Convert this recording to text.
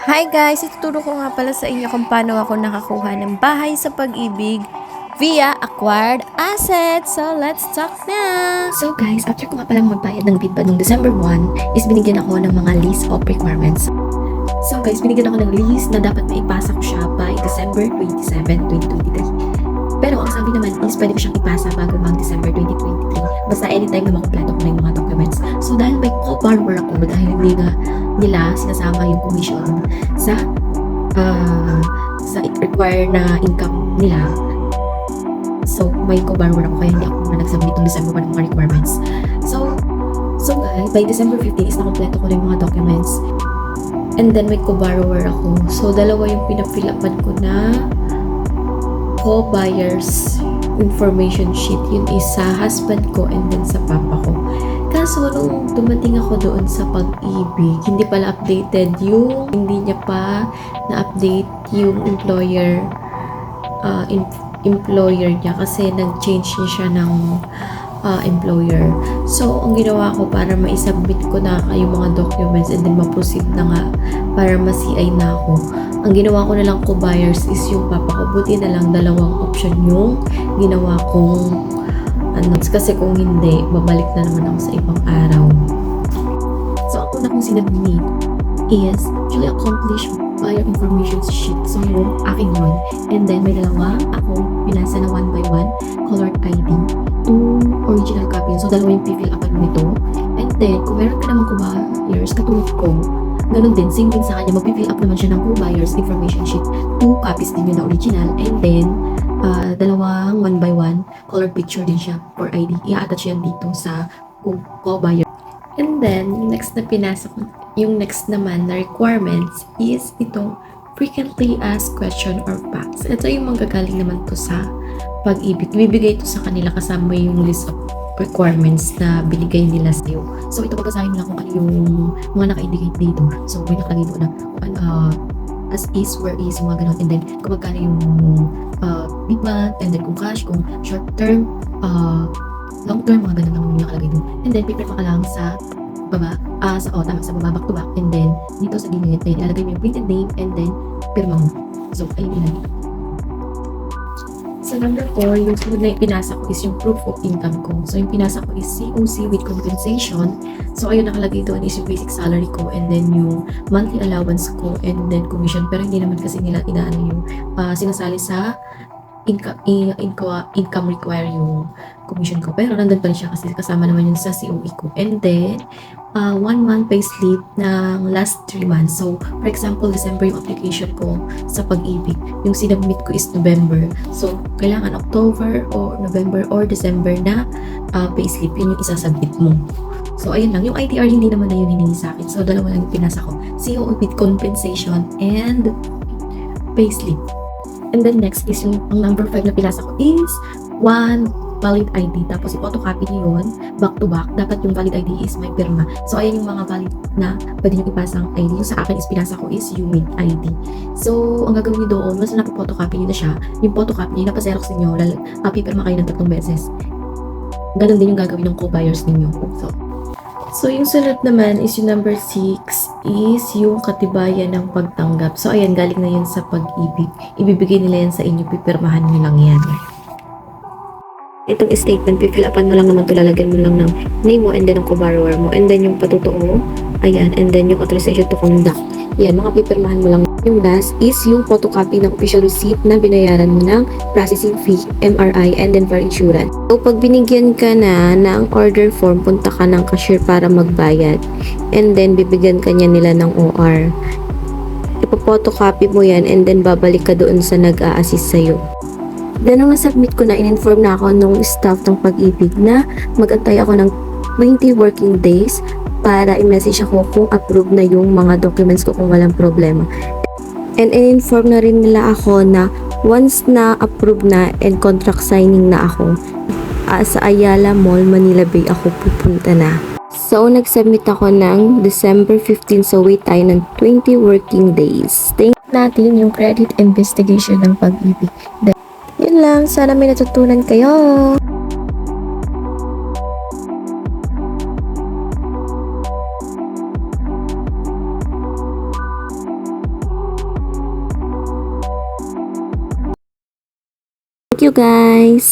Hi guys! Ituturo ko nga pala sa inyo kung paano ako nakakuha ng bahay sa pag-ibig via acquired assets. So, let's talk na! So guys, after ko nga palang magbayad ng BIDPA noong December 1, is binigyan ako ng mga list of requirements. So guys, binigyan ako ng list na dapat maipasa ko siya by December 27, 2023. Pero ang sabi naman is pwede ko siyang ipasa bago mag-December 2023. Basta anytime na makumpleto ko na yung mga documents. So dahil may co-borrower ako, dahil hindi nga nila sinasama yung commission sa required na income nila. So, may co-borrower ako kaya hindi ako na nag-submit ng December 1 ng mga requirements. So guys, by December 15 is nakompleto ko na yung mga documents. And then may co-borrower ako. So, dalawa yung pinafill-upan ko na co-buyers information sheet. Yun is sa husband ko and then sa papa ko. Kaso, nung dumating ako doon sa pag-ibig, hindi pala updated hindi niya pa na-update yung employer niya kasi nag-change niya siya ng employer. So, ang ginawa ko para ma-submit ko na yung mga documents and then ma-proceed na nga para ma-CI na ako. Ang ginawa ko na lang ko buyers is yung papa ko. Buti na lang dalawang option yung ginawa kong kasi kung hindi, babalik na naman ako sa ibang araw. So, ako na kung sinabnit is actually accomplished buyer information sheet. So, yung akin yun. And then, may dalawa akong pinasa na 1 by 1 colored ID. 2 original copy. So, dalawa yung pifill upan nito. And then, kung meron ka naman co-buyers, katulad ko, ganun din, same din sa kanya, mag-fill up naman siya ng co-buyers information sheet. 2 copies din yun na original. And then, dalawang 1 by 1 colored picture din siya for ID. I-attach yan dito sa co-buyer. And then, yung next naman na requirements is itong frequently asked question or facts. Ito yung manggagaling naman to sa pag-ibig. Ibibigay ito sa kanila kasama yung list of requirements na binigay nila sa iyo. So, ito babasahin mo lang kung ano yung mga naka-indicate dito. So, may nakalagay doon na as is, where is, mga ganun. And then, kung magkano yung big month, and then kung cash, kung short term, long term, mga ganun naman yung nakalagay doon. And then, paper pa ka lang sa baba, sa baba, back to back. And then, dito sa gilid, ay ilalagay mo yung printed name, and then, pirma mo. So, ayun yun. So, number 4, yung sunod na yung pinasa ko is yung proof of income ko. So, yung pinasa ko is COC with compensation. So, ayun nakalagay doon is yung basic salary ko, and then yung monthly allowance ko, and then commission. Pero hindi naman kasi nila inaano yung sinasali sa income require yung commission ko. Pero nandun pa rin siya kasi kasama naman yun sa COE ko. And then, 1 month pay slip ng last 3 months. So, for example, December yung application ko sa pag-ibig. Yung sinubmit ko is November. So, kailangan October or November or December na pay slip. Yun yung isasubmit mo. So, ayun lang. Yung ITR, hindi naman na yun hiningi sa akin. So, dalawa lang yung pinasa ko. COE with compensation and pay slip. And then next is yung number 5 na pinasa ko is 1 valid ID. Tapos i-photocopy niyo yun back to back. Dapat yung valid ID is may pirma. So ayan yung mga valid na pwede nyo ipasang ID. Yung sa akin is pinasa ko is UMID ID. So ang gagawin niyo doon, mas napo-photocopy niyo na siya. Yung photocopy niyo, napaserox niyo, pipirma kayo ng 3 beses. Ganun din yung gagawin ng co-buyers ninyo. So, yung sunod naman is yung number 6 is yung katibayan ng pagtanggap. So, ayan, galing na yun sa pag-ibig. Ibibigay nila yan sa inyo, pipirmahan nyo lang yan. Itong statement, pipilapan mo lang naman ito, lalagyan mo lang ng name mo and then ang co-borrower mo. And then yung patutuo, ayan, and then yung authorization to conduct. Yan, mga pipirmahan mo lang. Yung last is yung photocopy ng official receipt na binayaran mo ng processing fee, MRI, and then for insurance. So, pag binigyan ka na ng order form, punta ka ng cashier para magbayad. And then, bibigyan ka niya nila ng OR. Ipo-photocopy mo yan and then babalik ka doon sa nag-a-assist sa'yo. Then, nung nasubmit ko na, in-inform na ako nung staff ng pag-ibig na mag-antay ako ng 20 working days para i-message ako kung approve na yung mga documents ko kung walang problema. And in-inform na rin nila ako na once na approve na and contract signing na ako, sa Ayala Mall, Manila Bay ako pupunta na. So, nag-submit ako ng December 15, so wait tayo ng 20 working days. Tingnan natin yung credit investigation ng pag-ibig. Yun lang, sana may natutunan kayo. Thank you guys!